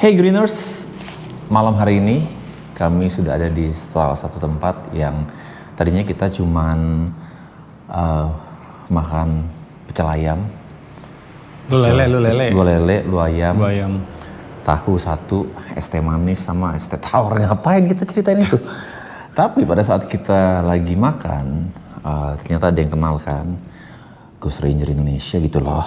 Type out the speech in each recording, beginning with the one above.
Hey Greeners, malam hari ini kami sudah ada di salah satu tempat yang tadinya kita cuman makan pecel ayam, Lu lele, lu ayam, tahu satu, es teh manis sama es teh tawar. Ngapain kita ceritain itu? Tapi pada saat kita lagi makan, ternyata ada yang kenal kan, Ghost Ranger Indonesia gitu loh.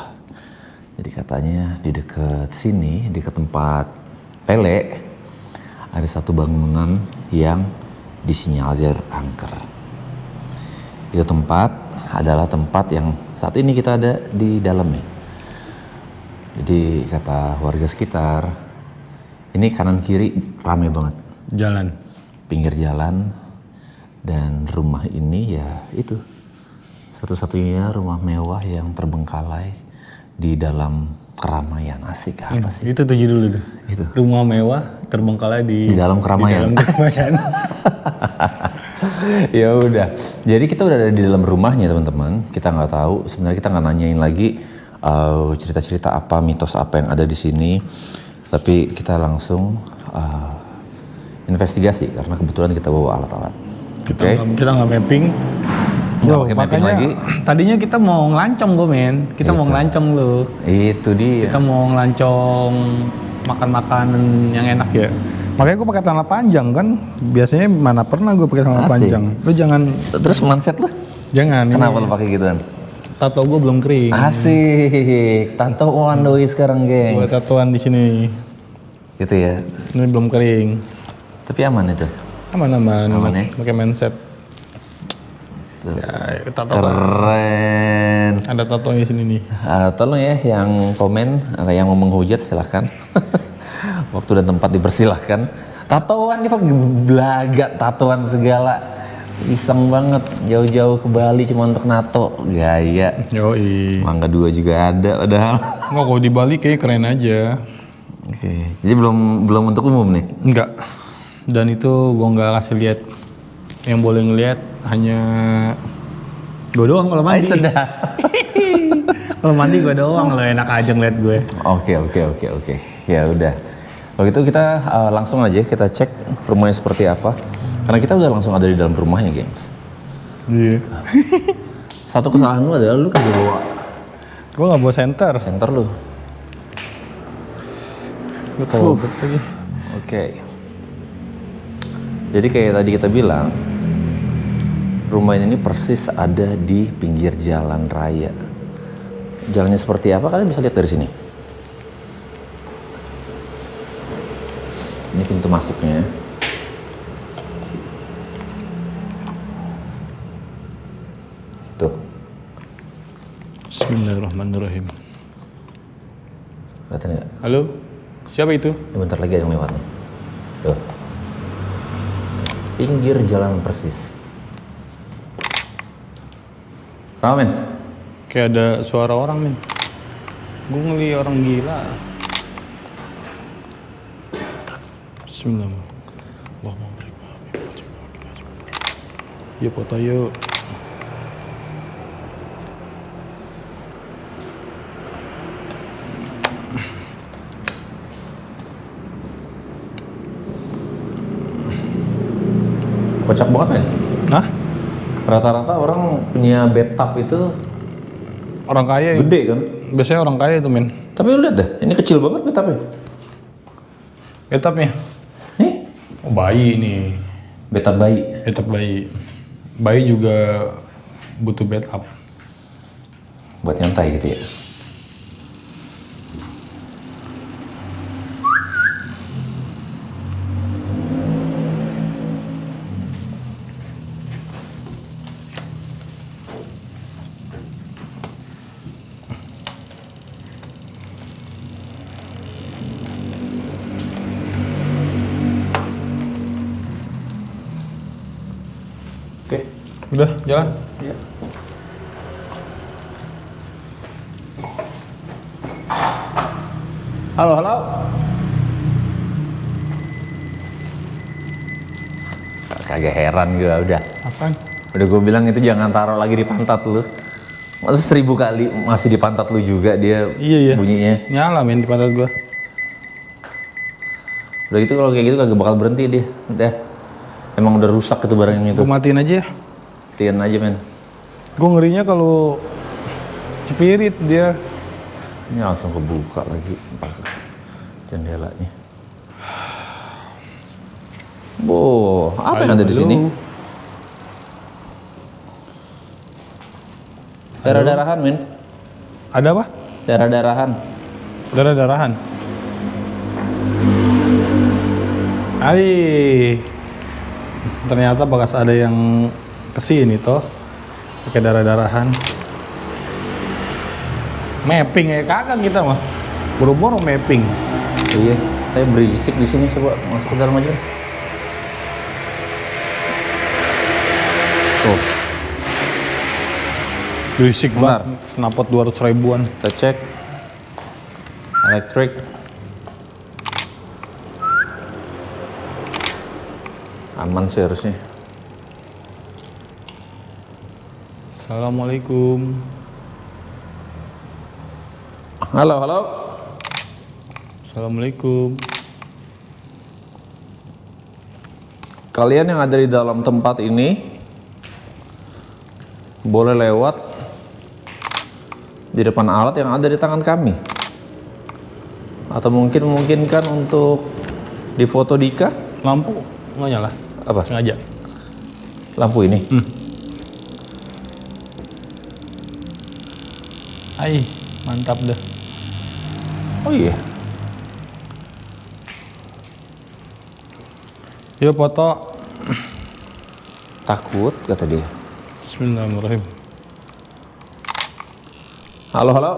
Jadi katanya di dekat sini, di tempat Lele, ada satu bangunan yang disinyalir angker. Itu tempat adalah tempat yang saat ini kita ada di dalamnya. Jadi kata warga sekitar, ini kanan kiri rame banget. jalan. Pinggir jalan, dan rumah ini ya itu satu-satunya rumah mewah yang terbengkalai di dalam keramaian. Asik apa sih? Itu tuh judul itu. Itu. Rumah mewah terbengkalai di Dalam keramaian. Di dalam keramaian. Ya udah, jadi kita udah ada di dalam rumahnya teman-teman. Kita nggak tahu, sebenarnya kita nggak nanyain lagi cerita-cerita apa, mitos apa yang ada di sini. Tapi kita langsung investigasi karena kebetulan kita bawa alat-alat. Oke. Kita nggak mapping. Nggak pakai mapping lagi. Tadinya kita mau ngelancong gue men. Kita mau ngelancong lu. Itu dia. Kita mau ngelancong makan makanan yang enak ya. Makanya gue pakai celana panjang kan. Biasanya mana pernah gue pakai celana Asik. panjang. Lu jangan. Terus mindset lu? Jangan. Kenapa lu pakai gituan? Tato gue belum kering. Asik. Tatoan doi sekarang, Gue gengs. tatoan di sini. Gitu ya. Ini belum kering. Tapi aman itu. Aman. Aman ya? Pakai mindset. Tuh. Ya, tato. Keren. Ada tato di sini nih. Tolong ya yang komen, yang mau menghujat silahkan. Waktu dan tempat dipersilahkan. Tatoan nih pakai belaga, tatoan segala. Iseng banget, jauh-jauh ke Bali cuma untuk nato. Gaya. Yoi. Mangga 2 juga ada padahal. Nggak, kalau di Bali kayak keren aja. Oke. Jadi belum untuk umum nih. Enggak. Dan itu gua nggak kasih lihat. Yang boleh ngelihat hanya gua doang kalau mandi. Sedap. Kalau mandi gua doang, lo enak aja ngeliat gue. Oke. Ya udah. Kalau gitu kita langsung aja kita cek rumahnya seperti apa. Karena kita udah langsung ada di dalam rumahnya, gengs. Iya. Satu kesalahan lu adalah lu kagak bawa Gua nggak bawa senter lu. Gua tahu lagi. Oke. Jadi kayak tadi kita bilang, rumah ini persis ada di pinggir jalan raya. Jalannya seperti apa kalian bisa lihat dari sini. Ini pintu masuknya. Tuh. Bismillahirrahmanirrahim. Kelihatan nggak? Halo, siapa itu? Ya, bentar lagi ada yang lewat nih. Tuh. Pinggir jalan persis. Tahu men? Kayak ada suara orang men. Gue ngeliat orang gila. Bismillahirrahmanirrahim. Yuk foto yuk. Kocak banget men. Hah? Rata-rata orang punya bathtub itu Orang kaya ya? gede kan? Biasanya orang kaya itu men. Tapi lu lihat dah, ini kecil banget bathtubnya. Etapnya? Nih, Oh bayi nih. bathtub bayi. Etap bayi. Bayi juga butuh bed up. Buat nyantai gitu ya. Oke. Udah, jalan. Iya. Halo. Kagak heran gue udah. Apaan? Udah gue bilang itu jangan taruh lagi di pantat lu. Masa 1000 kali masih di pantat lu juga dia Iya. bunyinya. Nyala men di pantat gua. Udah gitu kalau kayak gitu kagak bakal berhenti dia. Udah. Emang udah rusak itu barang yang itu. Gue matiin aja ya. Matiin aja men. Gue ngerinya kalau cepirit dia. Ini langsung kebuka lagi jendelanya. Apa yang ada di sini? Darah-darahan, men. Ada apa? Darah-darahan. Darah-darahan. Ternyata bekas ada yang kesini toh. Pakai darah-darahan. Mapping ya kagak kita mah. Boro-boro mapping. Iya, saya berisik di sini, coba masuk ke dalam aja. Tuh. Berisik Bentar. banget. Knalpot 200 ribuan. Kita cek. Elektrik. Aman sih harusnya. Assalamualaikum. Halo, halo. Assalamualaikum. Kalian yang ada di dalam tempat ini boleh lewat di depan alat yang ada di tangan kami. Atau mungkin memungkinkan untuk difoto Dika. Lampu nggak nyala? Apa? Sengaja. Lampu ini. Ai, mantap dah. Oh iya. Yuk foto. Takut kata dia. Bismillahirrahmanirrahim. Halo, halo.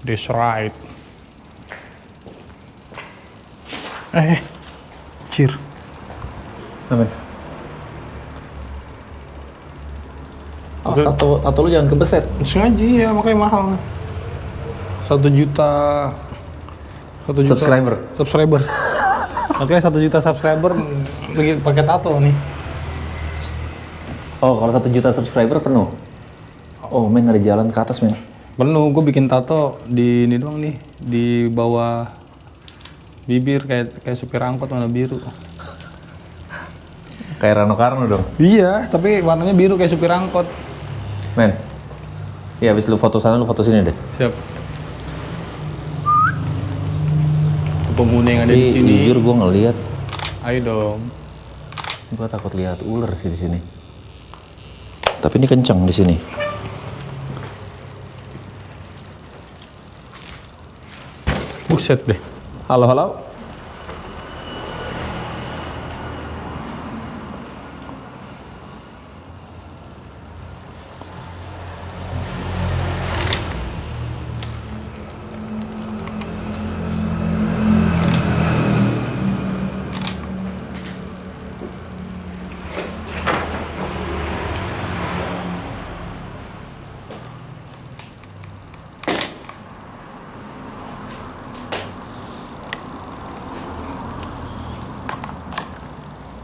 That's right. Cheer. Amin. Oh, tato lu jangan kebeset. Sengaja ya, makanya mahal. 1 juta. 1 juta subscriber. Oke, 1 juta subscriber lagi pakai tato nih. Oh, kalau 1 juta subscriber penuh. Oh, men ada jalan ke atas, men. Penuh, gue bikin tato di ini doang nih, di bawah bibir kayak supir angkot warna biru. Kayak Rano Karno dong. Iya, tapi warnanya biru kayak supir angkot. Men. Ya, habis lu foto sana, lu foto sini deh. Siap. Penghuni yang ada di sini. Jujur gue ngeliat. Ayo dong. Gue takut lihat ular sih di sini. Tapi ini kencang di sini. Buset deh. Halo, halo.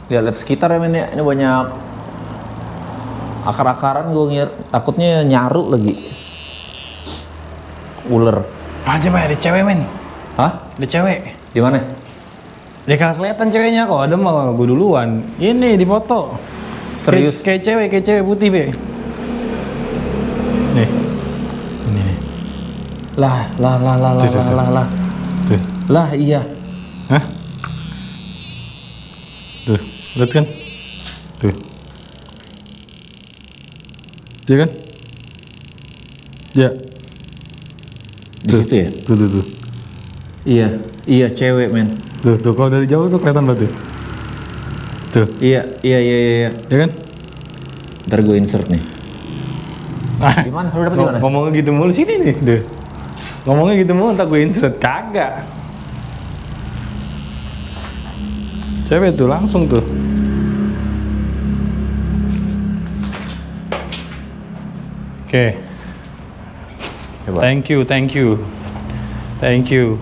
Lihat sekitar ya men ya, ini banyak akar-akaran, gue takutnya nyaru lagi. Ular. Aja Pak, ada cewek men. Hah? Ada cewek. Di mana? Ya kagak kelihatan ceweknya kok, ada mah gue duluan. Ini di foto. Serius? Kayak cewek putih be. Nih. Ini nih. Lah. Tuh. Lah iya. Hah? Tuh, lihat kan? Tuh. Iya kan? Ya. Di situ ya? Tuh. Iya cewek men. Tuh, kalau dari jauh tuh kelihatan banget tuh. Tuh. Iya. Ya kan? Ntar gue insert nih. Di mana? Lu dapet di mana? Ngomongnya gitu mulu sini nih, deh. Ngomongnya gitu mulu, ntar gue insert. Kagak. Cewek tuh langsung tuh. Oke. Coba. Thank you.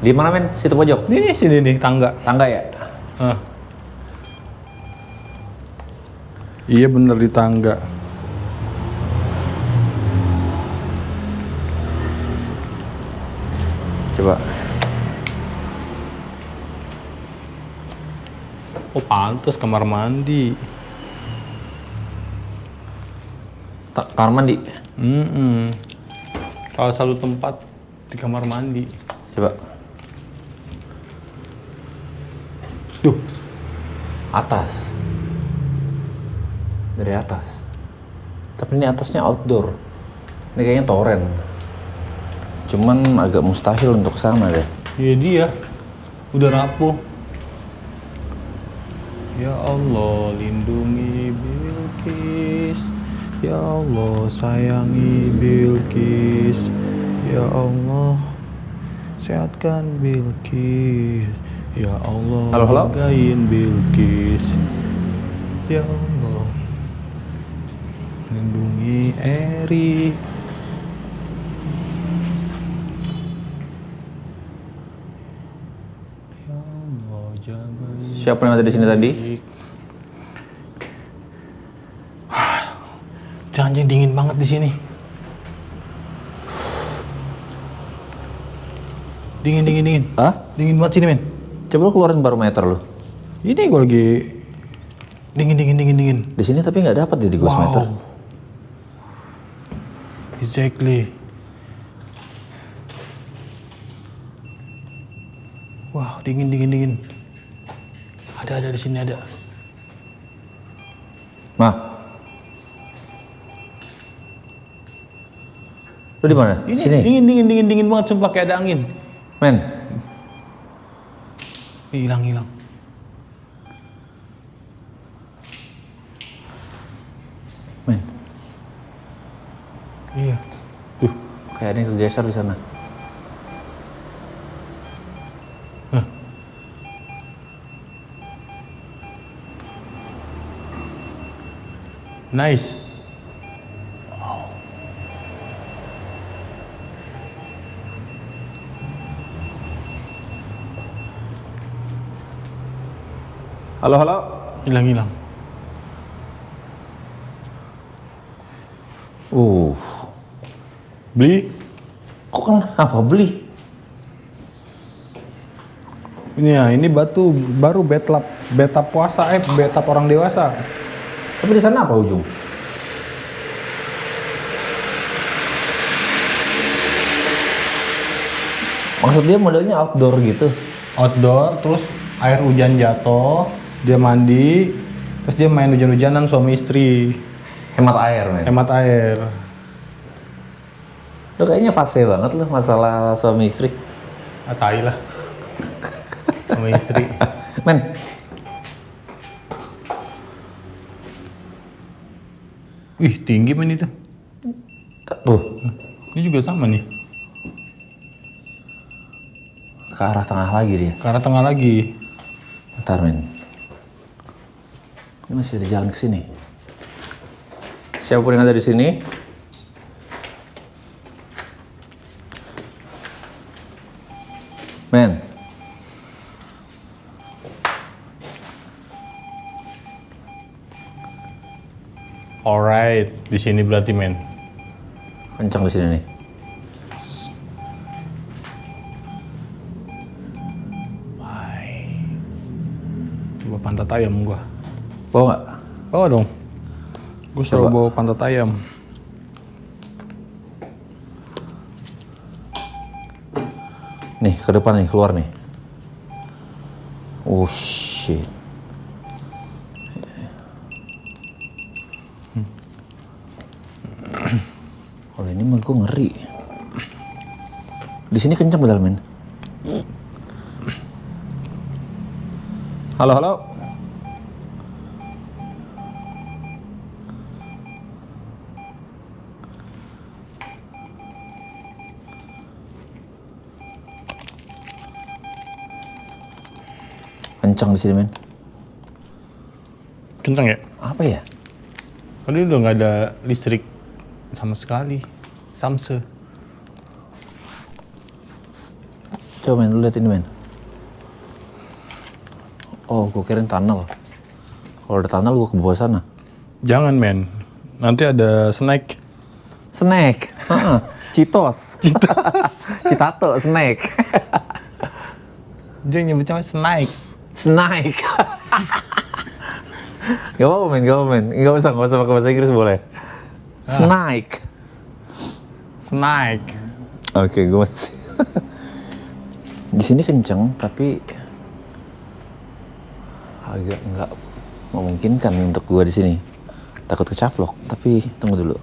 Di mana men? Situ pojok. Nih sini nih tangga. Tangga ya? Hah. Iya bener di tangga. Coba. Oh pantes kamar mandi. Kamar mandi. Salah satu tempat di kamar mandi. Coba. Duh, Atas. Dari atas. Tapi ini atasnya outdoor. Ini kayaknya toren. Cuman agak mustahil untuk kesana deh. iya dia. Udah rapuh. Ya Allah, lindungi Bilqis. Ya Allah, sayangi Bilqis. Ya Allah, sehatkan Bilqis. Ya Allah, Halo? jagain Bilqis. Ya Allah, lindungi Eri. Ya Allah, jagain. Siapa yang ada di sini tadi? Anjing dingin banget di sini. Dingin. Hah? Dingin banget sini, men. Coba lu keluarin barometer lu. Ini gue lagi dingin. Di sini tapi nggak dapat di gauge-meter. Wow. Exactly. Wow, dingin. Ada di sini ada. Mah. Lu di mana? Ini Sini. dingin banget sumpah kayak ada angin. Men. Hilang. Men. Iya. Tuh. Kayak ada yang kegeser di sana. Nice. Halo. Hilang. Beli? Kok kenapa beli? Ini batu baru beta puasa, beta orang dewasa. Tapi di sana apa ujung? Maksud dia modelnya outdoor gitu. Outdoor, terus air hujan jatuh, dia mandi, terus dia main hujan-hujanan suami istri. Hemat air, men. Hemat air. Lu kayaknya fase banget lu masalah suami istri. Tai lah. Suami istri. Men. Wih, tinggi men itu. Tuh, Ini juga sama nih. ke arah tengah lagi dia. Ke arah tengah lagi. Bentar, men. Ini masih ada jalan ke sini. Siapapun yang ada di sini, men. Alright, di sini berarti men. Kencang di sini nih. Coba pantat ayam gua. Bawa nggak? Bawa dong. Gua selalu Coba. bawa pantat ayam. Nih, ke depan nih, keluar nih. Oh shit. Kalau ini mah gue ngeri. Di sini kencang padahal, men. Halo. Kencang di sini, men. Kenceng ya? Apa ya? Tadi udah nggak ada listrik sama sekali. Samse. Coba, men, lu lihat ini, men. Oh, gue kirain tunnel. Kalau ada tunnel, gue ke bawah sana. Jangan men, nanti ada snack. Snack. Heeh. Cheetos. Citato, snack. Dia nyebutnya snack. Snack. Gak apa-apa men, gak apa-apa men. Gak usah pakai bahasa Inggris boleh. Snack. Snack. Oke, gue masih. Di sini kenceng, tapi agak nggak memungkinkan untuk gue di sini. Takut kecaplok, tapi tunggu dulu.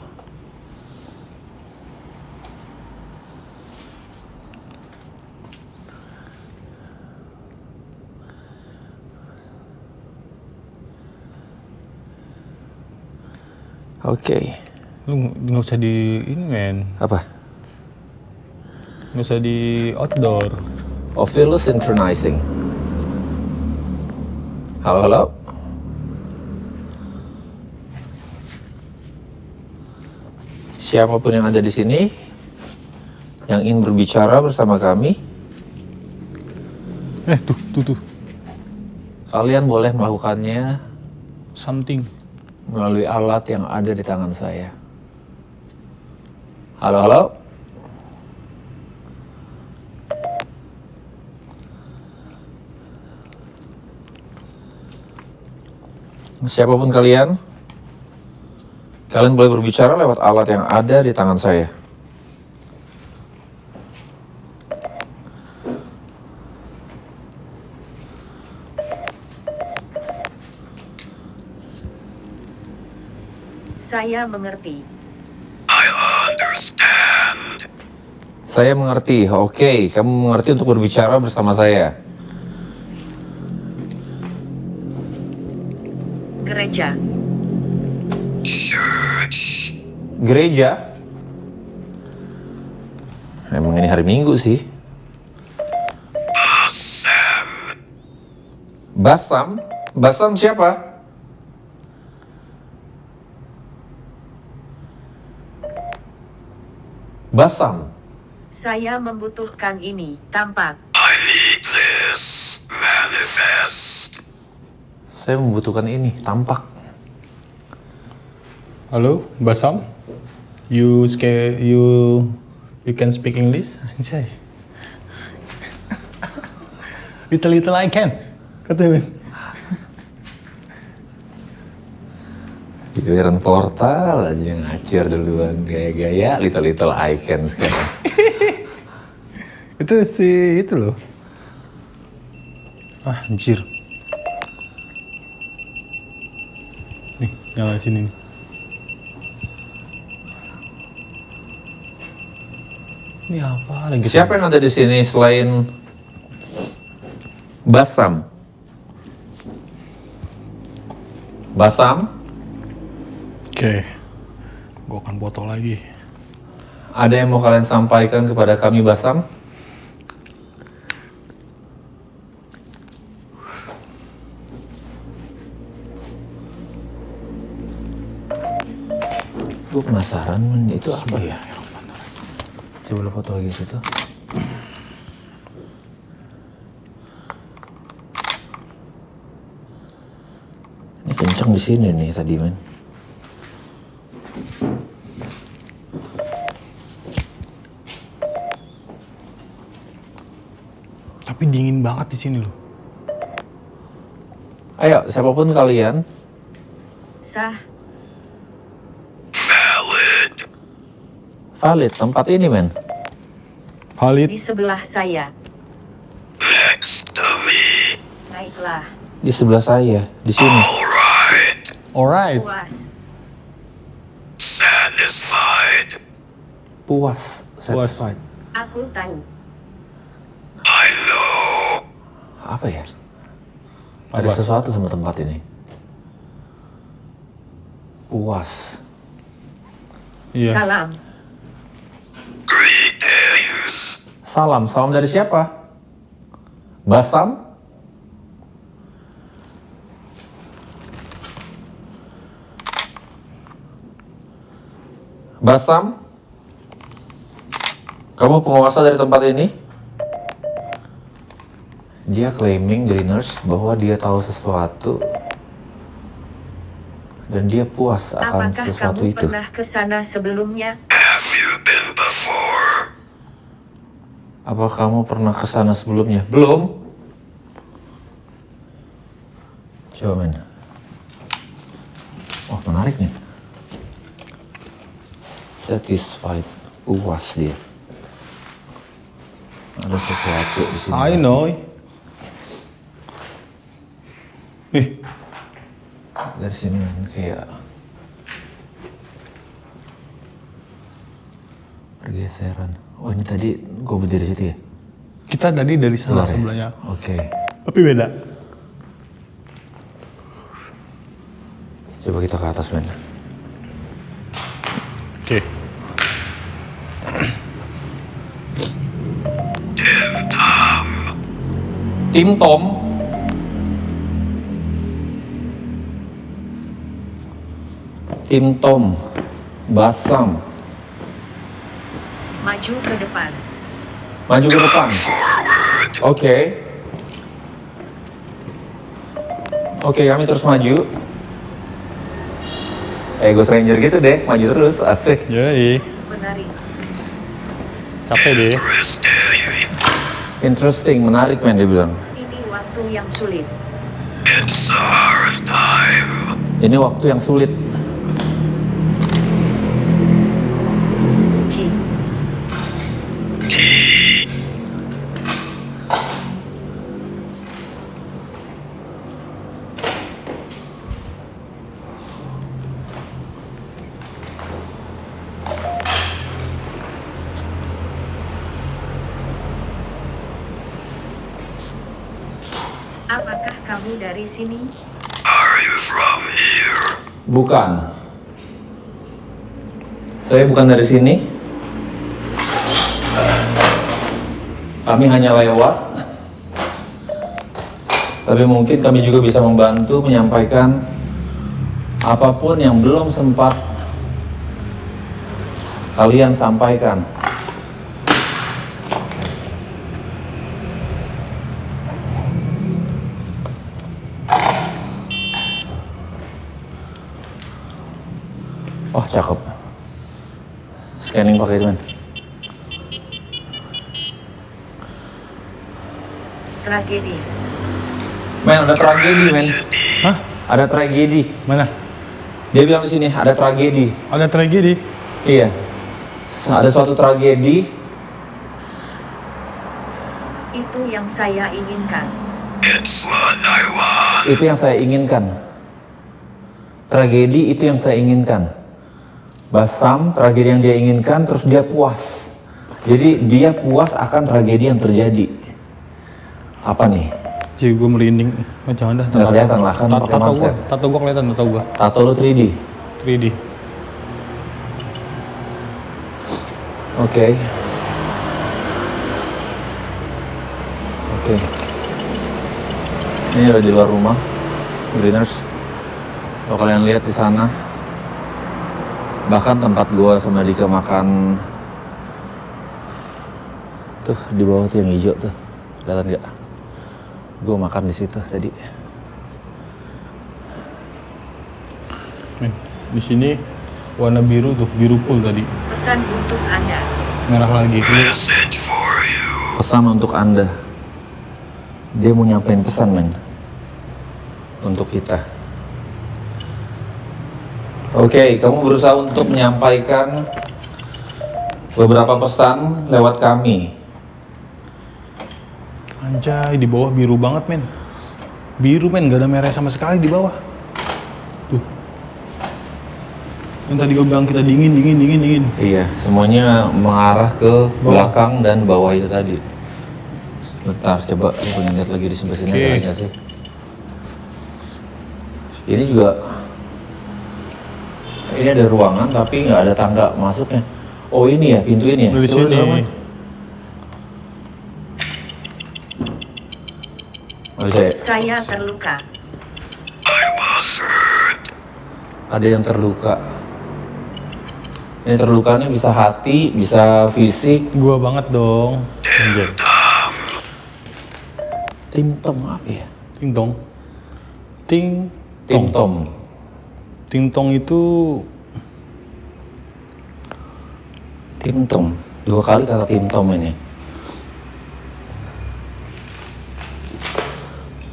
Oke. Lu nggak usah di ini men, Apa? nggak usah di outdoor. Ovilus synchronizing. Halo, halo. Siapapun yang ada di sini yang ingin berbicara bersama kami, Tuh. kalian boleh melakukannya Something. melalui alat yang ada di tangan saya. Halo, halo. Siapapun kalian boleh berbicara lewat alat yang ada di tangan saya. Saya mengerti. Saya mengerti. Oke, kamu mengerti untuk berbicara bersama saya. Gereja. Gereja? Emang ini hari Minggu sih. Basam? Basam siapa? Basam? Saya membutuhkan ini, tampak. Saya membutuhkan ini, tampak. Halo, Basam? You can speak English? Anjay. Little I can. Katanya. Giliran portal aja ngacir duluan, gaya-gaya little I can sekarang. Itu si itu loh. Ah, anjir. Nih, nyala sini nih. Ini apa lagi? Siapa yang ada di sini selain Basam? Basam? Oke. Gua akan foto lagi. Ada yang mau kalian sampaikan kepada kami, Basam? Gue penasaran, itu apa ya? Coba lo foto lagi situ. Ini kenceng di sini nih tadi, men. Tapi dingin banget di sini loh. Ayo, siapapun kalian, Sah. valid tempat ini, men. Valid. Di sebelah saya. Baiklah. Di sebelah saya, di sini. Alright. Puas. Puas, satisfied. Aku tahu. Apa ya? Ada Apa? sesuatu sama tempat ini. Puas. Iya. Salam. Salam dari siapa? Basam? Basam? Kamu penguasa dari tempat ini? Dia claiming Greeners bahwa dia tahu sesuatu dan dia puas akan Apakah sesuatu kamu itu. pernah ke sana sebelumnya? Apa kamu pernah ke sana sebelumnya? Belum. Coba men. Oh menarik nih. Satisfied, puas dia. Ada sesuatu di sini. I know. Dari sini men, kayak pergeseran. Oh ini tadi gue berdiri situ ya? Kita tadi dari sana Keluar ya? sebelahnya. Oke. Tapi beda. Coba kita ke atas men. Oke. Tim Tom. Tim Tom. Basam. Maju ke depan. Maju ke depan. Oke. Oke, kami terus maju. Ghost Ranger gitu deh, maju terus, asik. Yoi. Menarik. Capek deh. Interesting, menarik men dia bilang. Ini waktu yang sulit. Ini waktu yang sulit. Kunci. Apakah kamu dari sini? Bukan. Saya bukan dari sini. Kami hanya lewat. Tapi mungkin kami juga bisa membantu menyampaikan apapun yang belum sempat kalian sampaikan. Oh cakep. Scanning pakai itu men. Tragedi. Men ada tragedi men. Hah? Ada tragedi. Mana? Dia bilang di sini ada tragedi. Ada tragedi? Iya. Ada suatu tragedi. Itu yang saya inginkan. Itu yang saya inginkan. Tragedi itu yang saya inginkan. Basam, tragedi yang dia inginkan, terus dia puas. Jadi dia puas akan tragedi yang terjadi. Apa nih? Jadi gue merinding. Oh, jangan dah. Nggak kelihatan lah kan pakai mindset. Tato gue kelihatan, tato gue. Tato lu 3D. 3D. Oke. Oke. Ini ada di luar rumah, Greeners. Kalau kalian lihat di sana, bahkan tempat gua sama Dika makan tuh di bawah tuh yang hijau tuh, kelihatan nggak? Gua makan di situ tadi. Men, di sini warna biru tuh, biru pool tadi. Pesan untuk Anda. Merah lagi. Pesan untuk Anda. Dia mau nyampein pesan men untuk kita. Oke, kamu berusaha untuk menyampaikan beberapa pesan lewat kami. Anjay, di bawah biru banget men. Biru men, gak ada merah sama sekali di bawah. Tuh. Yang tadi gue bilang kita dingin. Iya, semuanya mengarah ke belakang dan bawah itu tadi. Bentar, coba aku pengen lihat lagi di sebelah sini Oke. ada nggak sih? Ini juga, ini ada ruangan tapi nggak ada tangga masuknya. Oh ini ya, pintu ini ya? Dari Coba sini. dalam, Man. Oh, Saya terluka. ada yang terluka. Ini terlukanya bisa hati, bisa fisik. Gua banget dong. Anjay. Tim Tom apa ya? Ting tong. Ting Tim tong. Tom. Tingtong itu Timtom. 2 kali kata timtom ini.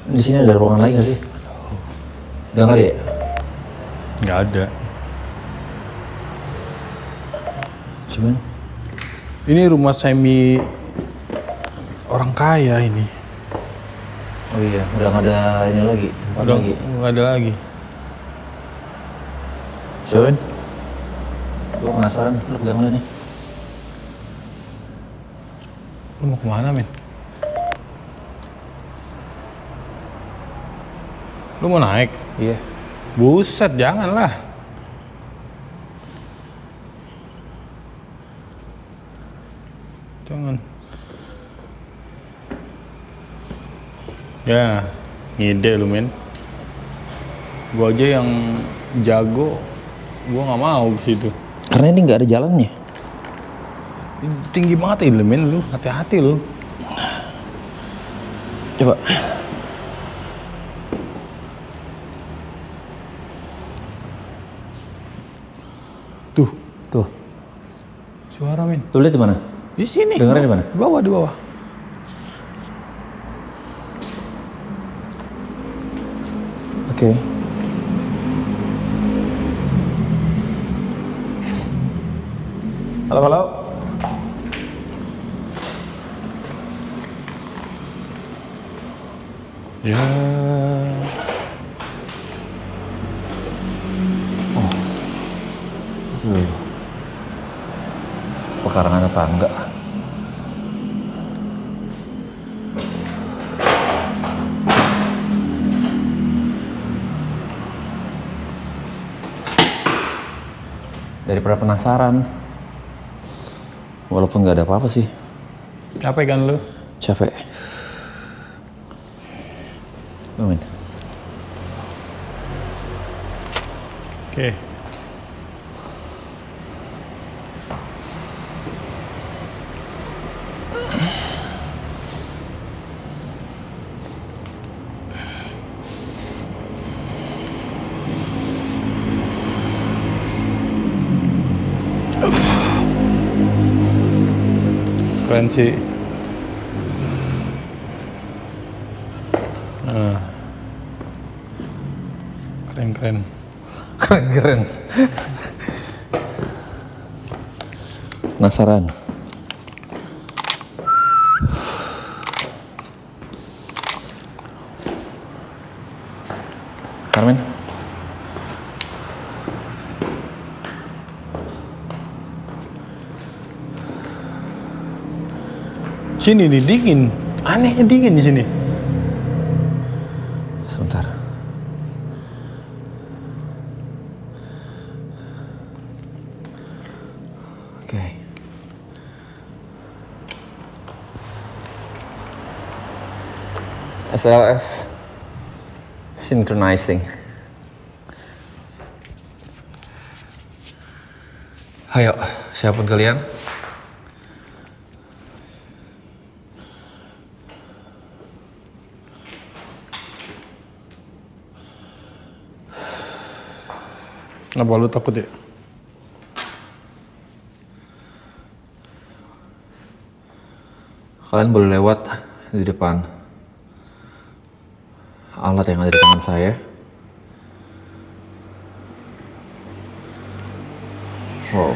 Di sini ada ruangan lagi nggak sih? Udah nggak ada ya? nggak ada. Cuman Ini rumah semi orang kaya ini. oh iya, udah nggak ada ini lagi, tempat Udah lagi. nggak ada lagi. Cobain. Gue penasaran, lu pegang mana nih? Lu mau kemana, men? Lu mau naik? Iya. Buset, janganlah. Jangan. Ya, ngide lu, men. Gua aja yang jago, gua nggak mau ke situ. Karena ini nggak ada jalannya. Tinggi banget ini, men, lu. Hati-hati lu. Coba. Tuh, Tuh. suara, men. Lu lihat di mana? Di sini. Dengarnya di mana? Di bawah, di bawah. Oke. Halo, halo. Ya. Pekarangan tetangga. Daripada penasaran. Walaupun nggak ada apa-apa sih. Capek kan lu? Capek. Amin. Oke. Keren sih. Nah. Keren. Keren. Penasaran. Carmen. Sini nih dingin. Anehnya dingin di sini. Sebentar. Oke. SLS synchronizing. Ayo, siapapun kalian. Kenapa lu takut ya? Kalian boleh lewat di depan alat yang ada di tangan saya. Wow.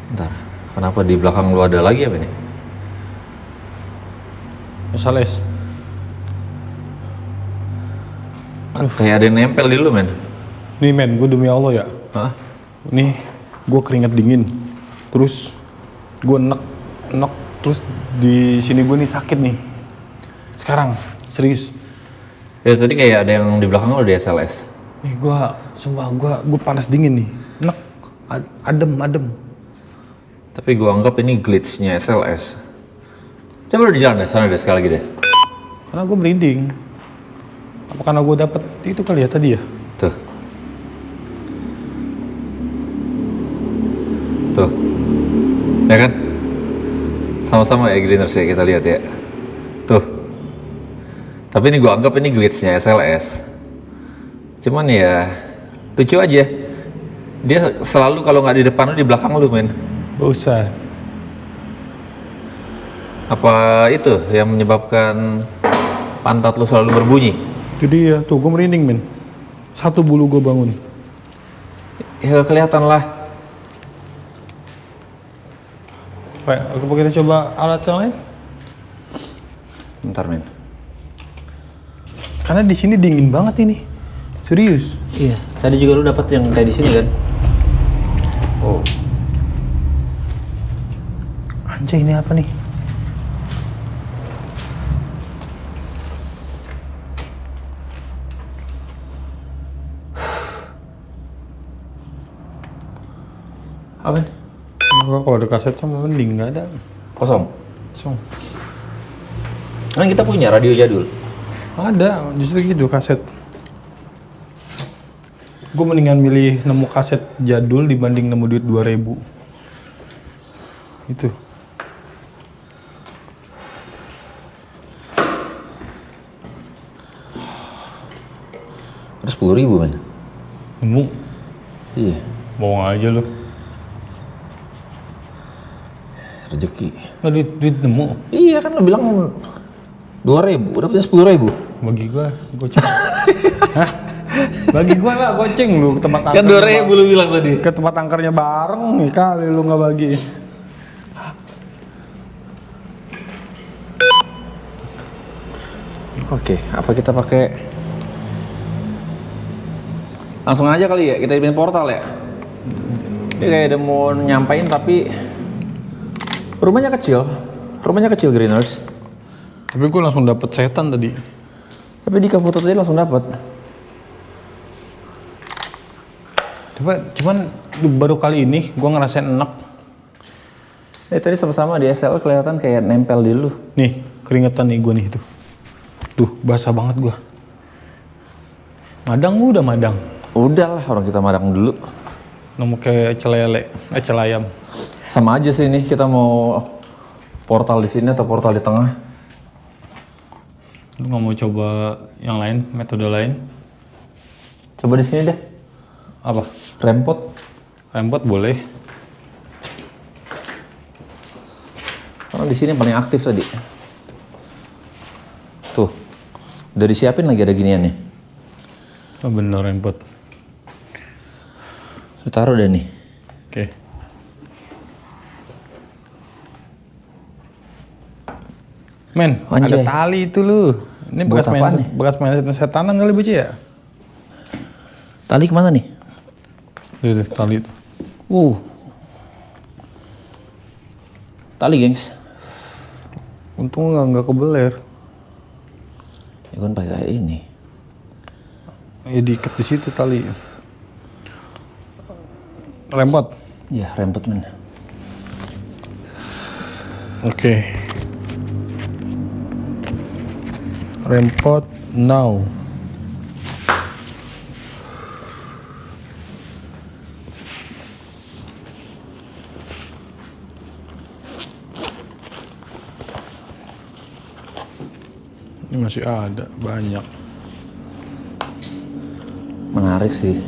Bentar, kenapa di belakang lu ada lagi apa nih? SLS. Kayak ada yang nempel di lu, men. Nih men, gue demi Allah ya. Hah? Nih, gue keringet dingin. Terus gue enek, terus di sini gue nih sakit nih. Sekarang, serius. Ya tadi kayak ada yang di belakang lu di SLS. Nih gue, sumpah gue panas dingin nih. Enek, adem. Tapi gua anggap ini glitch-nya SLS. Coba lu di jalan deh, sana deh sekali lagi deh. Karena gue merinding. Apa karena gue dapet itu kali ya tadi ya? Tuh. Tuh. Ya kan? Sama-sama ya Greeners ya, kita lihat ya. Tuh. Tapi ini gue anggap ini glitch-nya SLS. Cuman ya lucu aja. Dia selalu kalau nggak di depan lu di belakang lu, men. Gak usah. Apa itu yang menyebabkan pantat lu selalu berbunyi? Itu dia, tuh gue merinding men. Satu bulu gue bangun. Ya kelihatan lah. Apa kita coba alat yang lain? Bentar, men. Karena di sini dingin banget ini. Serius. Iya, tadi juga lu dapat yang kayak di sini kan? Oh. Anjay, ini apa nih? Apa? Kalau ada kaset sama mending, nggak ada. Kosong. Song. Kan kita punya radio jadul. Ada, justru gitu kaset. Gue mendingan milih nemu kaset jadul dibanding nemu duit 2.000. Itu. Ada 10.000, men. Nemu. Iya, Bohong aja lu. rezeki. Nggak duit nemu. Iya kan lu bilang 2.000, dapetnya 10.000. Bagi gua goceng. Hah? Bagi gua lah goceng lu ke tempat Kan 2.000 lu bilang tadi. ke tempat angkernya bareng nih kali lu nggak bagi. Oke, apa kita pakai langsung aja kali ya, kita bikin portal ya. Dia kayak udah mau nyampein tapi rumahnya kecil Greeners. Tapi gua langsung dapet setan tadi. Tapi di foto tadi langsung dapat. Cuman baru kali ini gua ngerasain enak. Tadi sama-sama di SL kelihatan kayak nempel di lu. Nih, keringetan nih gua nih tuh. Tuh, basah banget gua. Madang udah madang. Udah lah, orang kita madang dulu. Nemu kayak celele, celayam. Sama aja sih ini, kita mau portal di sini atau portal di tengah. Lu nggak mau coba yang lain, metode lain? Coba di sini deh. Apa? Rempot. Rempot boleh. Karena di sini paling aktif tadi. Tuh, udah disiapin lagi ada giniannya. Oh, bener rempot. Taruh deh nih. Oke. Men, Anjay. ada tali itu lu. Ini Buat apaan nih? bekas main setanan kali bocah ya? Tali kemana nih? Tuh, tali itu. Tali gengs. Untung nggak kebeler. Ya kan pakai ini. Ya diikat di situ tali. Rempot. Ya rempot men. Oke. Rempot now. Ini masih ada banyak. Menarik sih.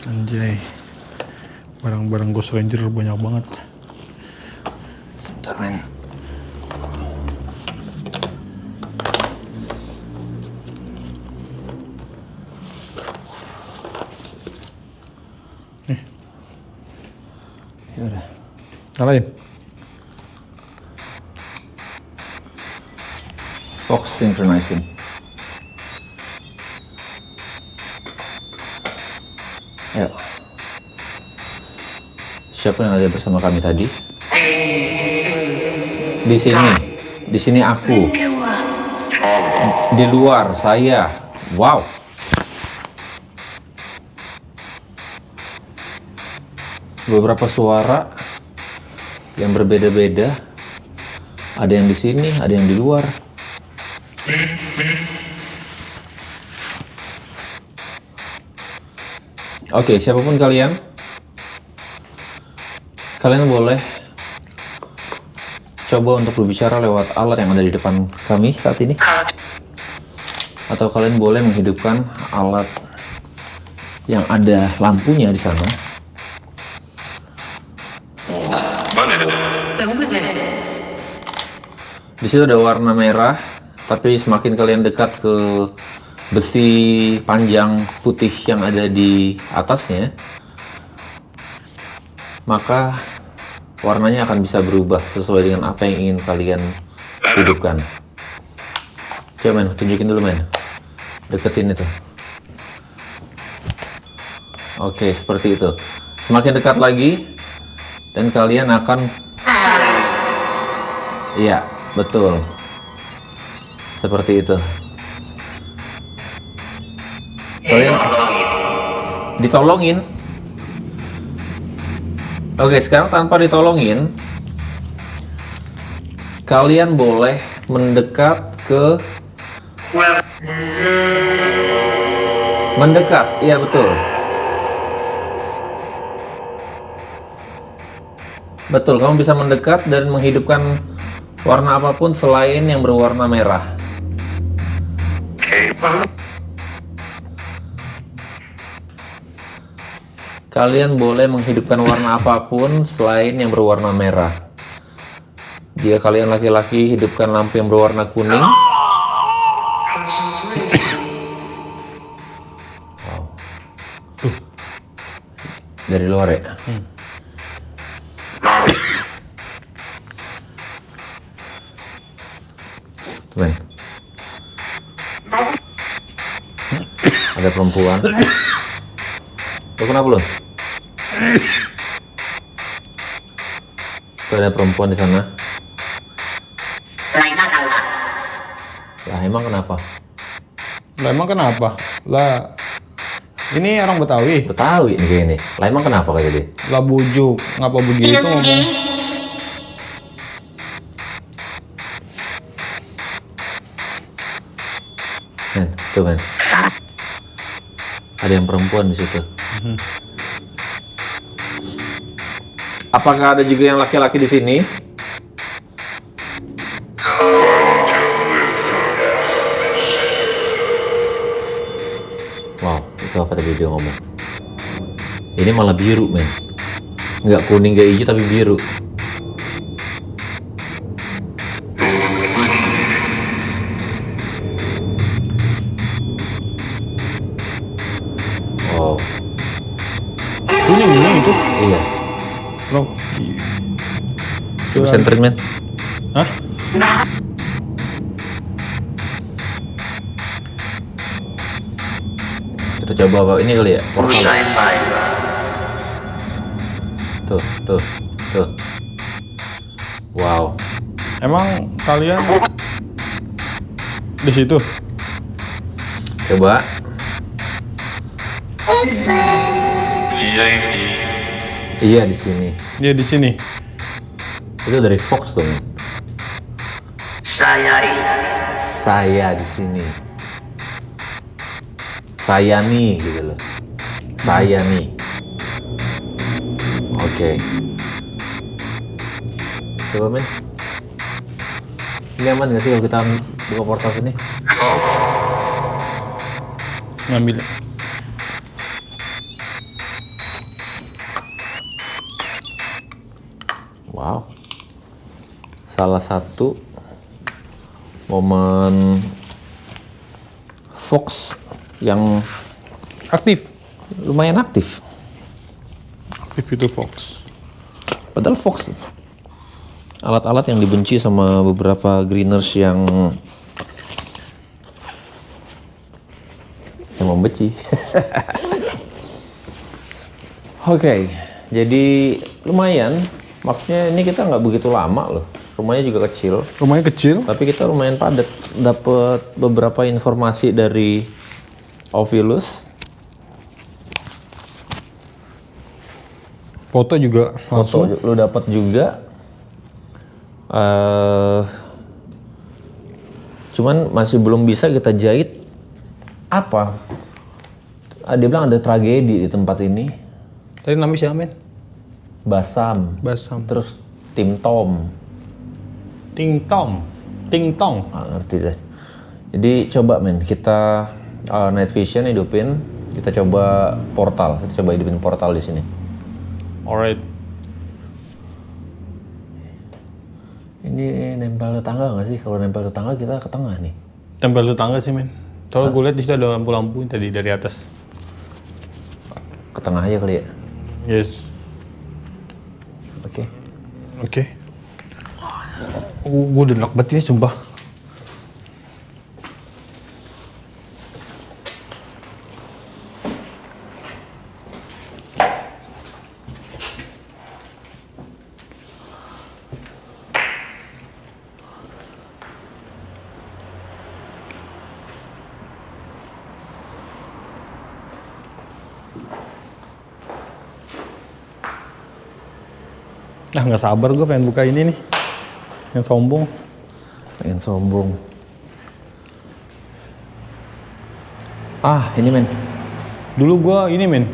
Anjay. Barang-barang Ghost Ranger banyak banget. Sebentar men. Nih, Ya udah. nyalain. Fox synchronizing. Ya. Siapa yang ada bersama kami tadi? Di sini aku. Di luar saya. Wow. Beberapa suara yang berbeda-beda. Ada yang di sini, ada yang di luar. Oke, siapapun kalian boleh coba untuk berbicara lewat alat yang ada di depan kami saat ini. Atau kalian boleh menghidupkan alat yang ada lampunya di sana. Di situ ada warna merah, tapi semakin kalian dekat ke besi panjang putih yang ada di atasnya, maka warnanya akan bisa berubah sesuai dengan apa yang ingin kalian hidupkan. Coba men, tunjukin dulu men. Deketin itu. Oke, seperti itu. Semakin dekat lagi, dan kalian akan... Iya, betul. Seperti itu. Kalian ditolongin. Oke, sekarang tanpa ditolongin, kalian boleh mendekat ke... Mendekat, iya betul. Betul, kamu bisa mendekat dan menghidupkan warna apapun selain yang berwarna merah. Kalian boleh menghidupkan warna apapun selain yang berwarna merah. Jika kalian laki-laki, hidupkan lampu yang berwarna kuning. Wow. Dari luar ya? Teman. Ada perempuan. Lo kenapa lo? Tuh ada perempuan di sana. Lah emang kenapa? Lah emang kenapa? Lah ini orang Betawi. Betawi nih kayak ini. Lah emang kenapa kayak dia? Lah bujuk, ngapa begitu ngomong? Men, tuh men. Ada yang perempuan di situ. Apakah ada juga yang laki-laki di sini? Wow, itu apa tadi dia ngomong? Ini malah biru, men. Nggak kuning, nggak hijau, tapi biru. Wow. Kuning itu? Iya. Lo. Coba senterin, men. Hah? Kita coba apa ini kali ya? Portal. Tuh. Wow. Emang kalian di situ? Coba. Iya di sini. Dia di sini. Itu dari Fox dong. Saya di sini. Saya nih gitu loh. Saya nih. Oke. Coba men. Ini aman gak sih kalau kita buka portal sini? Ngambil. Wow. Salah satu momen Fox yang Aktif. lumayan aktif. Aktif itu Fox. Padahal Fox alat-alat yang dibenci sama beberapa greeners yang membenci. Oke, jadi lumayan. Maksudnya ini kita nggak begitu lama loh. Rumahnya juga kecil. Rumahnya kecil. Tapi kita lumayan padat. Dapat beberapa informasi dari Ovilus. Foto juga langsung. Foto lu dapat juga. Cuman masih belum bisa kita jahit apa Dia bilang ada tragedi di tempat ini. Tadi namanya siapa, men? Basam. Basam. Terus Tim Tom. Ting Tong. Nggak ngerti deh. Jadi coba men, kita night vision hidupin. Kita coba portal. Kita coba hidupin portal di sini. Alright. Ini nempel tetangga nggak sih? Kalau nempel tetangga kita ke tengah nih. Tempel tetangga sih, men. Soalnya gue lihat di situ ada lampu-lampu yang tadi dari atas. Ke tengah aja kali ya. Yes. Oke. Oke. Gue udah enak banget ini, sumpah. Nah, nggak sabar gue pengen buka ini nih. Yang sombong. Pengen sombong. Ini men. Dulu gue ini, men.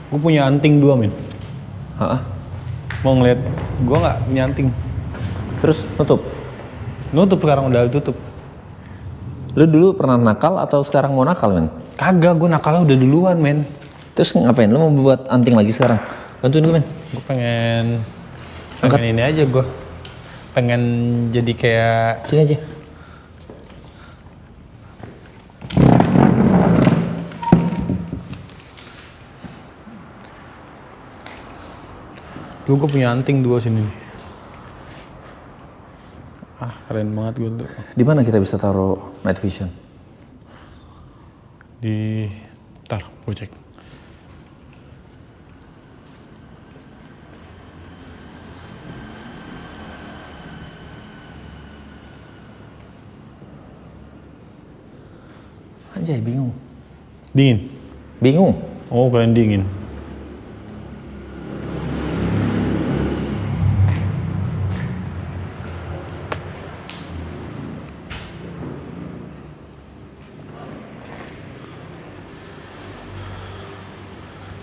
Gue punya anting 2, men. Hah? Mau ngeliat? Gue nggak punya anting. Terus nutup. Nutup, sekarang udah tutup. Lu dulu pernah nakal atau sekarang mau nakal men? Kagak, gue nakalnya udah duluan, men. Terus ngapain? Lu mau buat anting lagi sekarang? Bantuin gue men. Gue pengen ini aja gue. Pengen jadi kayak Sini aja. dulu gue punya anting 2 sini. Keren banget gue tuh. Di mana kita bisa taruh night vision? Ntar, gue cek. Anjay, bingung. Dingin? Bingung? Oh, kalian dingin.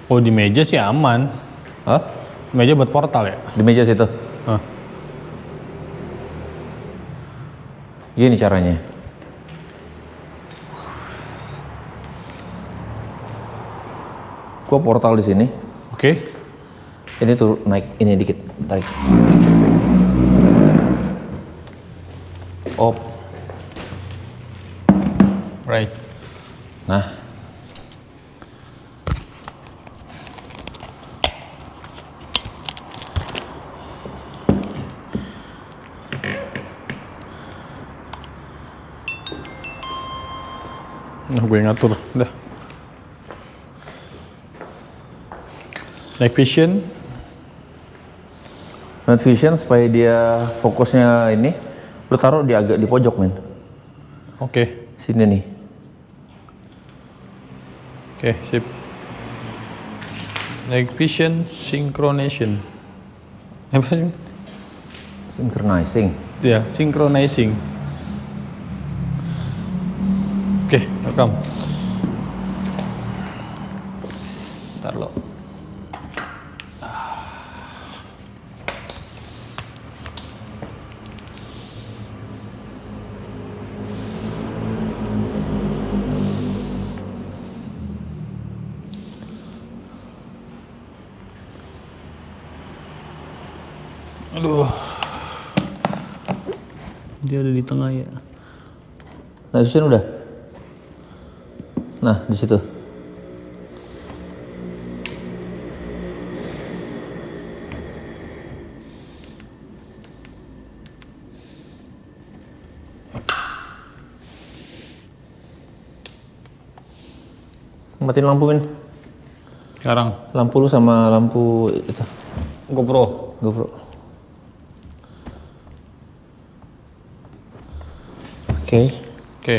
Oh, di meja sih aman. Hah? Meja buat portal ya? Di meja situ? Hah. Gini caranya. Gua portal di sini. Oke. Ini tuh naik ini dikit, tarik. Op. Right. Nah. Nah, gue ngatur. Udah. Night vision. Night vision supaya dia fokusnya ini, lu taruh di agak di pojok men. Oke. Sini nih. Oke, sip. Night vision synchronization. Apa sih? Synchronizing. Ya, synchronizing. Oke, rekam. Ntar lo. Aduh. Dia ada di tengah ya. Night vision udah. Nah, di situ. Matiin lampu, Min. Sekarang. Lampu lu sama lampu itu. GoPro. GoPro. Oke. Oke.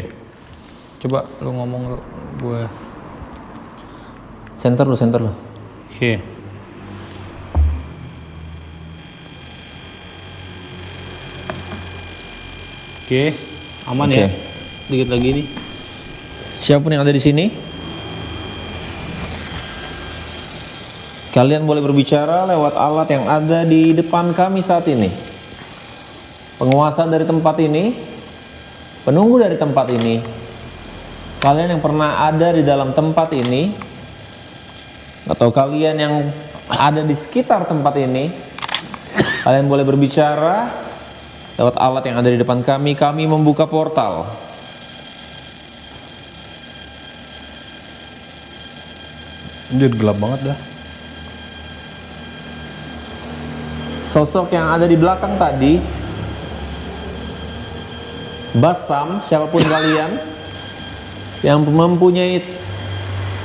Coba lu ngomong lu. Gue. Center lu. Oke. Oke. Aman Oke. ya? Dikit lagi nih. Siapapun yang ada di sini, Kalian boleh berbicara lewat alat yang ada di depan kami saat ini. Penguasa dari tempat ini, penunggu dari tempat ini, kalian yang pernah ada di dalam tempat ini, atau kalian yang ada di sekitar tempat ini, kalian boleh berbicara lewat alat yang ada di depan kami. Kami membuka portal. Anjir, gelap banget dah. Sosok yang ada di belakang tadi, Basam, siapapun kalian yang mempunyai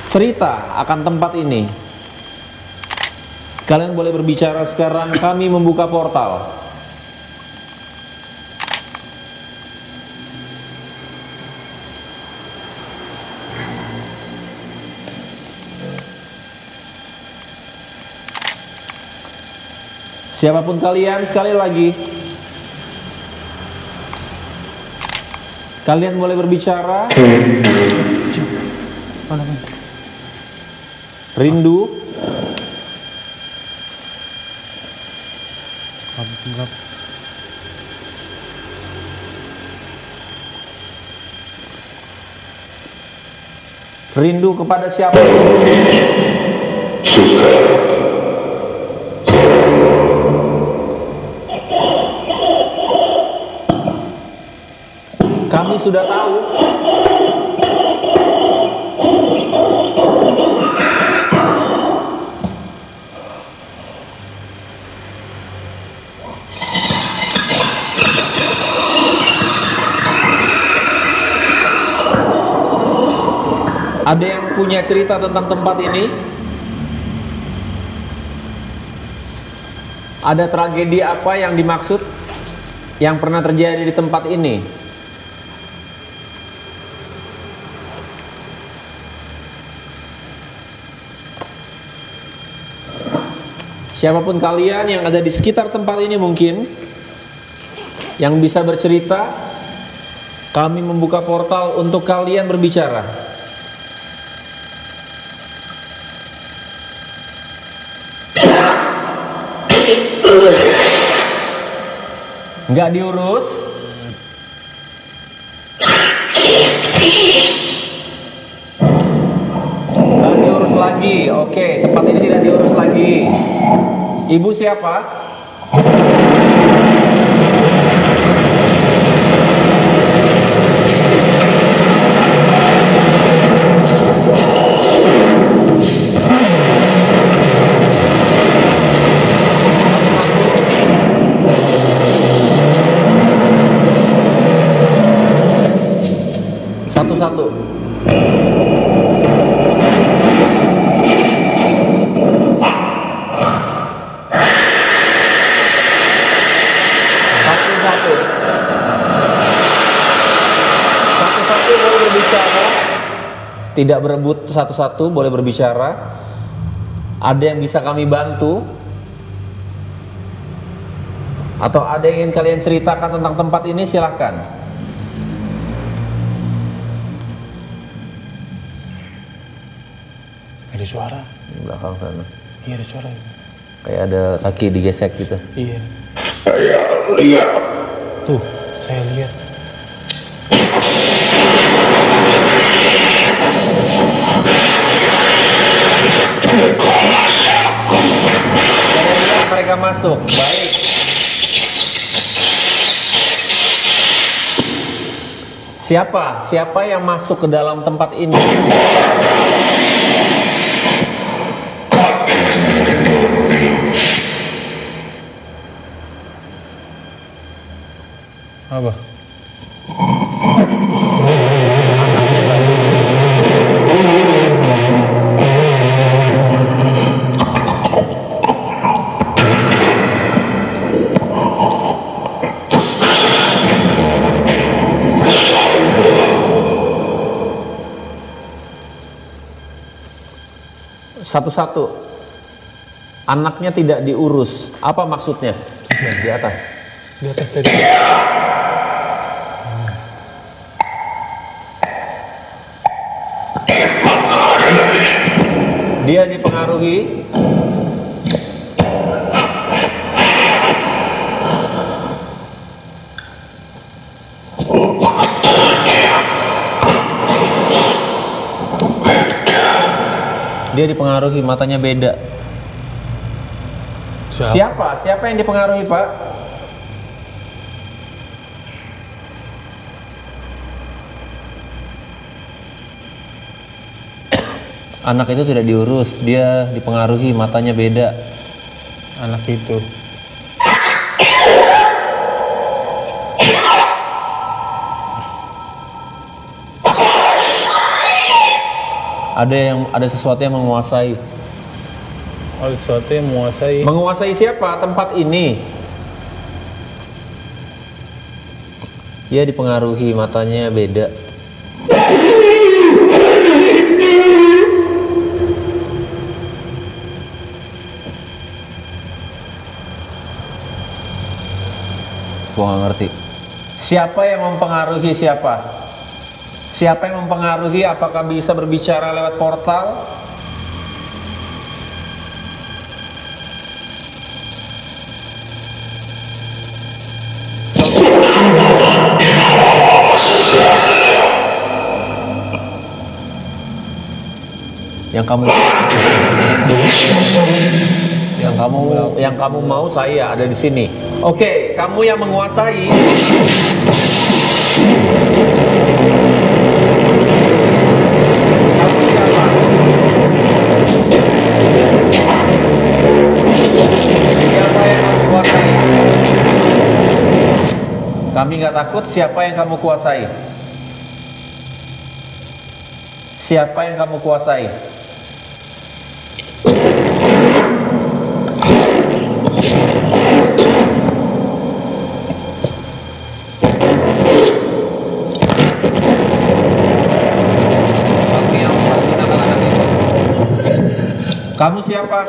cerita akan tempat ini, kalian boleh berbicara sekarang. Kami membuka portal. Siapapun kalian, sekali lagi, kalian boleh berbicara. Rindu, rindu kepada siapa? Kami sudah tahu. Ada yang punya cerita tentang tempat ini? Ada tragedi apa yang dimaksud yang pernah terjadi di tempat ini? Siapapun kalian yang ada di sekitar tempat ini mungkin yang bisa bercerita, kami membuka portal untuk kalian berbicara. Nggak diurus? Nggak diurus lagi. Oke, tempat ini tidak diurus lagi. Ibu siapa? Satu-satu. Satu-satu boleh berbicara. Tidak berebut, satu-satu boleh berbicara. Ada yang bisa kami bantu? Atau ada yang ingin kalian ceritakan tentang tempat ini? Silahkan. Ada suara. Di belakang sana. Iya, ada suara. Kayak ada kaki digesek gitu. Iya. Saya lihat Tuh, saya lihat. Kalian mereka masuk. Baik. Siapa yang masuk ke dalam tempat ini? Apa? Satu-satu. Anaknya tidak diurus. Apa maksudnya? Di atas. Di atas tadi. Dia dipengaruhi matanya beda. Siapa yang dipengaruhi, Pak? Anak itu tidak diurus, dia dipengaruhi, matanya beda. Anak itu. Ada sesuatu yang menguasai. Oh, sesuatu yang menguasai. Menguasai siapa? Tempat ini. Dia dipengaruhi, matanya beda. Gua nggak ngerti. Siapa yang mempengaruhi siapa? Siapa yang mempengaruhi? Apakah bisa berbicara lewat portal? Yang kamu mau saya ada di sini. Oke, kamu yang menguasai. Kamu siapa? Siapa yang kamu kuasai? Kami nggak takut. Siapa yang kamu kuasai? Siapa yang kamu kuasai? Kamu siapa?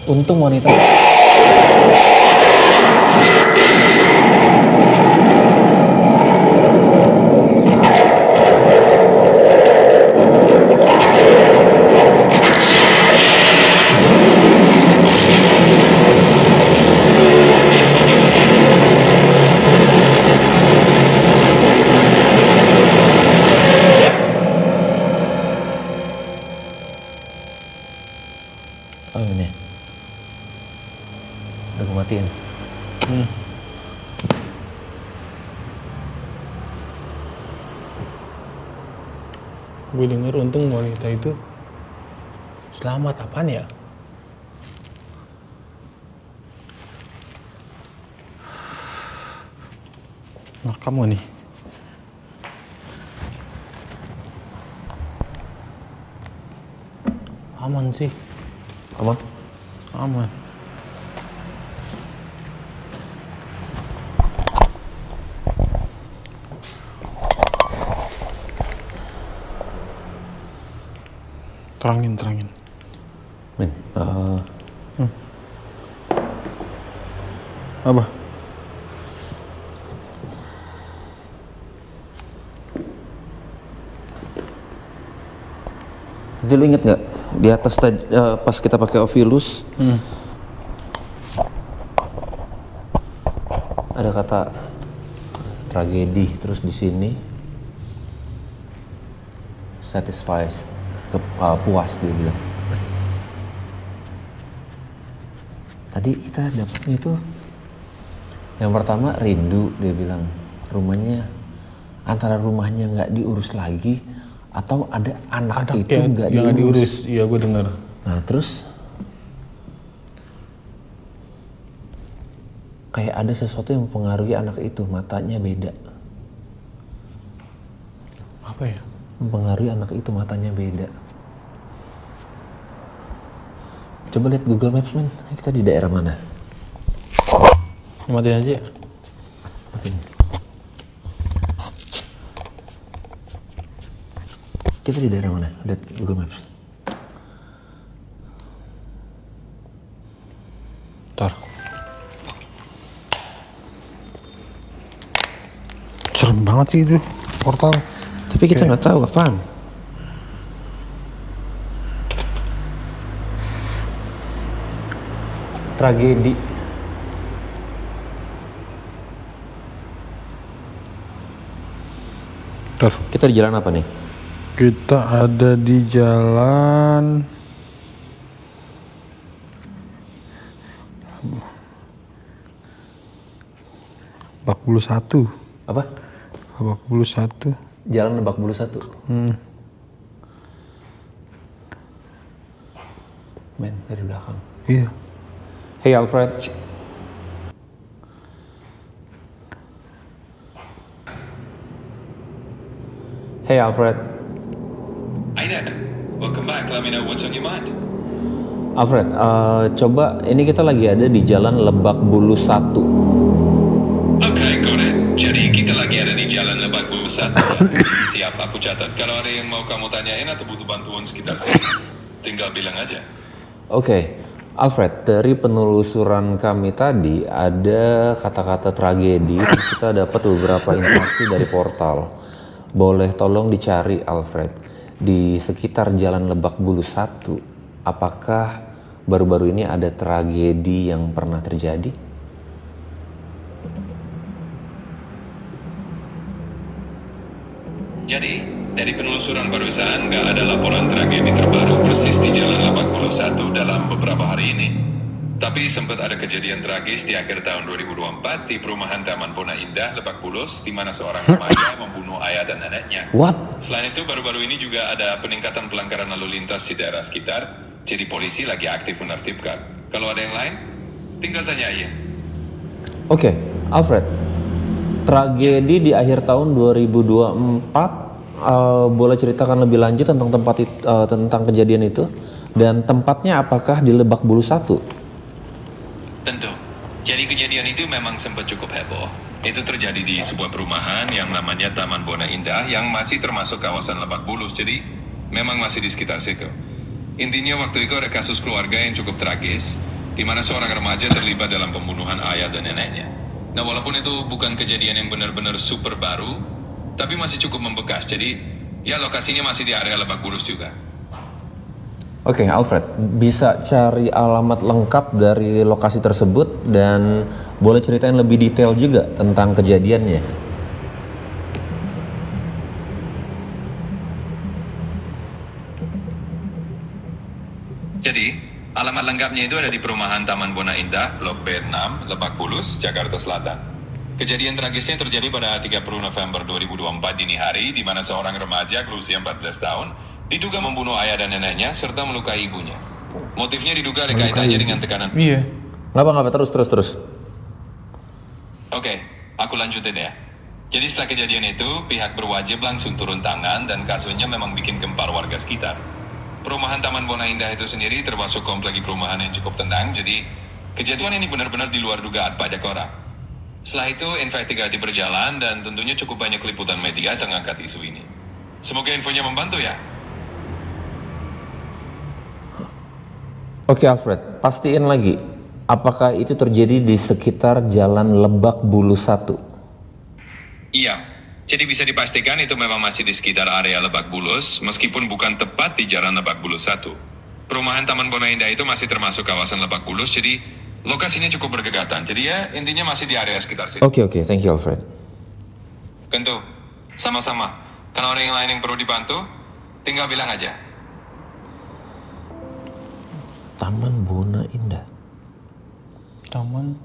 Untung wanita. Oh ini. Udah gue matiin. Gue denger untung wanita itu selamat. Apaan ya? Nah, kamu nih. Aman sih. Aman? Aman. Terangin. Men, Apa? Jadi lu inget nggak di atas pas kita pakai Ovilus ada kata tragedi, terus di sini satisfied, puas dia bilang. Tadi kita dapatnya itu yang pertama rindu, dia bilang rumahnya, antara rumahnya nggak diurus lagi atau ada anak itu nggak diurus. Iya, gue denger. Nah terus kayak ada sesuatu yang mempengaruhi anak itu, matanya beda. Apa ya? Mempengaruhi anak itu, matanya beda. Coba lihat Google Maps, men. Kita di daerah mana? Matiin aja ya. Matiin. Kita di daerah mana? Lihat Google Maps. Ntar. Serem banget sih itu portal. Tapi kita nggak tahu apaan. Tragedi. Ntar. Kita di jalan apa nih? Kita ada di jalan Lebak Bulus 1. Apa? Lebak Bulus 1. Jalan Lebak Bulus 1. Men, dari belakang. Iya. Hey Alfred. Hey Alfred. Hi there. Welcome back. Let me know what's on your mind. Alfred, coba ini kita lagi ada di jalan Lebak Bulus 1. Okay, got it. Jadi kita lagi ada di Jalan Lebak Bulus 1. Siap, aku catat. Kalau ada yang mau kamu tanyain atau butuh bantuan sekitar sini, tinggal bilang aja. Oke, Alfred, dari penelusuran kami tadi ada kata-kata tragedi. Terus kita dapat beberapa informasi dari portal. Boleh tolong dicari, Alfred, di sekitar Jalan Lebak Bulus 1. Apakah baru-baru ini ada tragedi yang pernah terjadi? Jadi, dari penelusuran barusan, nggak ada laporan tragedi terbaru persis di Jalan Lebak Bulus 1 dalam beberapa hari ini. Tapi sempat ada kejadian tragis di akhir tahun 2024 di perumahan Taman Bona Indah, Lebak Bulus, di mana seorang remaja membunuh ayah dan neneknya. What? Selain itu, baru-baru ini juga ada peningkatan pelanggaran lalu lintas di daerah sekitar, jadi polisi lagi aktif menertibkan. Kalau ada yang lain, tinggal tanya aja. Oke, Alfred, tragedi di akhir tahun 2024, boleh ceritakan lebih lanjut tentang tentang kejadian itu? Dan tempatnya apakah di Lebak Bulus 1? Tentu. Jadi kejadian itu memang sempat cukup heboh. Itu terjadi di sebuah perumahan yang namanya Taman Bona Indah yang masih termasuk kawasan Lebak Bulus. Jadi memang masih di sekitar situ. Intinya waktu itu ada kasus keluarga yang cukup tragis, di mana seorang remaja terlibat dalam pembunuhan ayah dan neneknya. Nah, walaupun itu bukan kejadian yang benar-benar super baru, tapi masih cukup membekas. Jadi ya lokasinya masih di area Lebak Bulus juga. Oke, Alfred, bisa cari alamat lengkap dari lokasi tersebut dan boleh ceritain lebih detail juga tentang kejadiannya. Jadi, alamat lengkapnya itu ada di perumahan Taman Bona Indah, Blok B6, Lebak Bulus, Jakarta Selatan. Kejadian tragisnya terjadi pada 30 November 2024 dini hari, di mana seorang remaja berusia 14 tahun diduga membunuh ayah dan neneknya serta melukai ibunya. Motifnya diduga ada kaitannya dengan tekanan. Iya. Ngapa terus. Oke, aku lanjutin ya. Jadi setelah kejadian itu, pihak berwajib langsung turun tangan dan kasusnya memang bikin gempar warga sekitar. Perumahan Taman Bona Indah itu sendiri termasuk kompleks perumahan yang cukup tenang, jadi kejadian ini benar-benar di luar dugaan banyak orang. Setelah itu, investigasi berjalan dan tentunya cukup banyak liputan media mengangkat isu ini. Semoga infonya membantu ya. Oke, Alfred, pastiin lagi, apakah itu terjadi di sekitar Jalan Lebak Bulus 1? Iya, jadi bisa dipastikan itu memang masih di sekitar area Lebak Bulus, meskipun bukan tepat di Jalan Lebak Bulus 1. Perumahan Taman Bona Indah itu masih termasuk kawasan Lebak Bulus, jadi lokasinya cukup berdekatan. Jadi ya, intinya masih di area sekitar situ. Oke, thank you, Alfred. Tentu, sama-sama. Kalau ada yang lain yang perlu dibantu, tinggal bilang aja. Taman Bona Indah. Taman.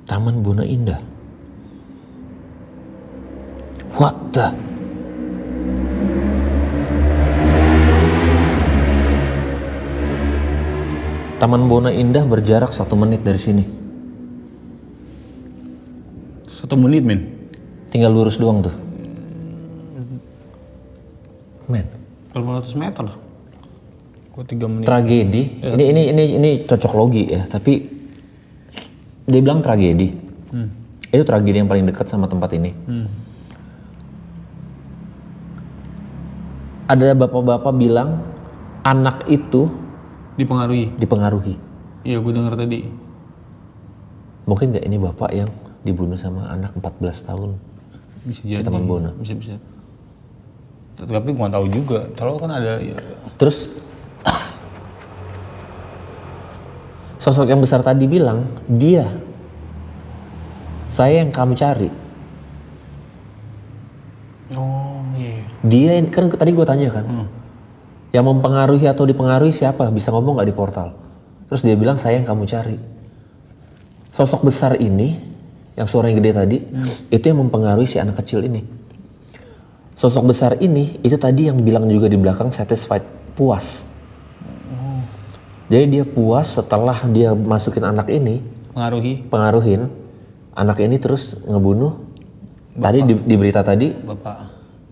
Taman Bona Indah. What the? Taman Bona Indah berjarak 1 menit dari sini. 1 menit men. Tinggal lurus doang tuh. Men, 500 meter. Kok 3 menit? tragedi. Ini cocok logi ya, tapi dia bilang tragedi. Itu tragedi yang paling dekat sama tempat ini. Ada bapak-bapak bilang anak itu dipengaruhi. Iya, gue dengar tadi. Mungkin nggak ini bapak yang dibunuh sama anak 14 tahun Bisa di jadi. Taman Bona. Bisa. Tapi gue nggak tahu juga. Kalau kan ada ya, Terus sosok yang besar tadi bilang, saya yang kamu cari. oh iya. Dia kan tadi gue tanya kan, yang mempengaruhi atau dipengaruhi siapa? Bisa ngomong nggak di portal? Terus dia bilang saya yang kamu cari. Sosok besar ini, yang suaranya gede tadi, itu yang mempengaruhi si anak kecil ini. Sosok besar ini, itu tadi yang bilang juga di belakang satisfied, puas. Jadi dia puas setelah dia masukin anak ini, pengaruhin anak ini terus ngebunuh. Tadi di berita tadi,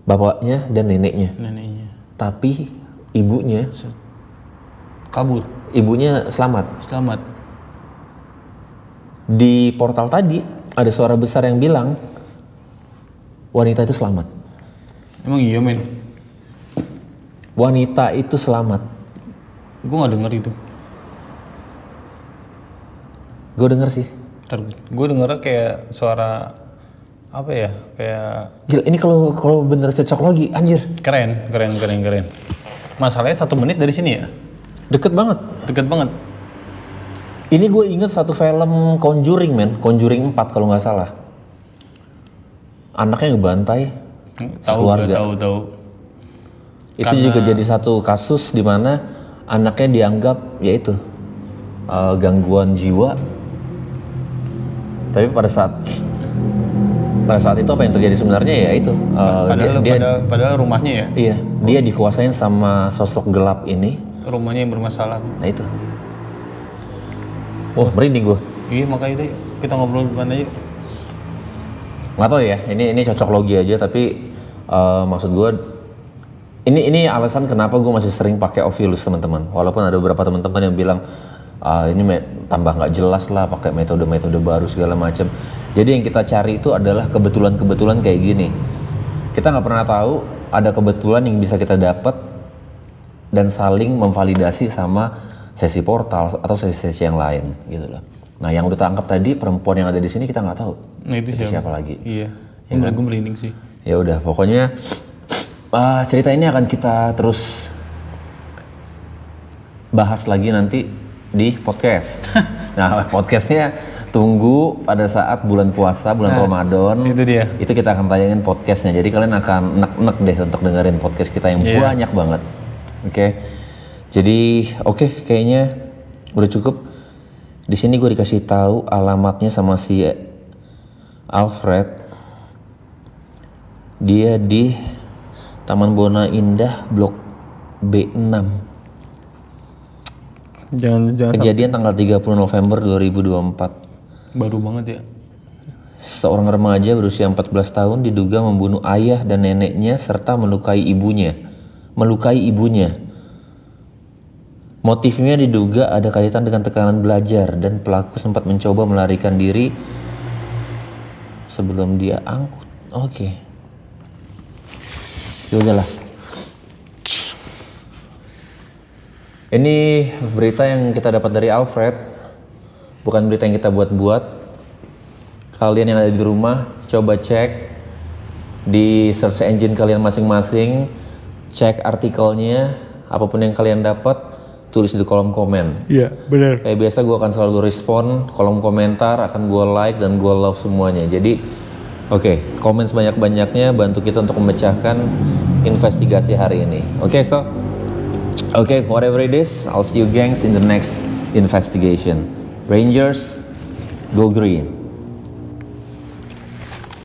bapaknya dan neneknya. Tapi ibunya kabur. Ibunya selamat. Di portal tadi ada suara besar yang bilang wanita itu selamat. Emang iya men? Wanita itu selamat. Gue nggak denger itu. Gue denger sih. Gue dengernya kayak suara apa ya? Kayak Gila, ini kalau bener cocok logi, anjir. keren. Masalahnya 1 menit dari sini ya? Deket banget. Ini gue inget satu film Conjuring men, Conjuring 4 kalau nggak salah. Anaknya ngebantai sekeluarga. Tahu. Itu juga jadi satu kasus di mana anaknya dianggap yaitu gangguan jiwa. Tapi pada saat itu apa yang terjadi sebenarnya ya itu. Padahal rumahnya ya? Iya, dia dikuasain sama sosok gelap ini. Rumahnya yang bermasalah. Nah itu. Wah, merinding gue. Iya makanya deh, kita ngobrol depan aja. Nggak tahu ya, ini cocok logi aja, tapi maksud gue ini alasan kenapa gue masih sering pakai Ovilus teman-teman. Walaupun ada beberapa teman-teman yang bilang ini tambah nggak jelas lah, pakai metode baru segala macam. Jadi yang kita cari itu adalah kebetulan kayak gini. Kita nggak pernah tahu ada kebetulan yang bisa kita dapat dan saling memvalidasi sama sesi portal atau sesi-sesi yang lain gitu loh. Nah yang udah tangkap tadi perempuan yang ada di sini kita nggak tahu. Nah itu siapa lagi? Iya. Ya kan? Gue merinding sih. Ya udah pokoknya cerita ini akan kita terus bahas lagi nanti di podcast. Nah podcastnya tunggu pada saat bulan puasa, bulan Ramadan. Itu dia. Itu kita akan tayangin podcastnya. Jadi kalian akan nek deh untuk dengerin podcast kita yang banyak banget. Oke. Jadi kayaknya udah cukup. Di sini gue dikasih tahu alamatnya sama si Alfred. Dia di Taman Bona Indah Blok B6. Jangan Kejadian tanggal 30 November 2024. Baru banget ya. Seorang remaja berusia 14 tahun diduga membunuh ayah dan neneknya serta melukai ibunya. Motifnya diduga ada kaitan dengan tekanan belajar dan pelaku sempat mencoba melarikan diri sebelum dia angkut. Yaudahlah. Ini berita yang kita dapat dari Alfred, bukan berita yang kita buat-buat. Kalian yang ada di rumah, coba cek di search engine kalian masing-masing, cek artikelnya, apapun yang kalian dapat, tulis di kolom komen. Iya, benar. Kayak biasa gue akan selalu respon, kolom komentar akan gue like dan gue love semuanya. Jadi komen sebanyak-banyaknya, bantu kita untuk memecahkan investigasi hari ini. Whatever it is, I'll see you gangs in the next investigation. Rangers, go green.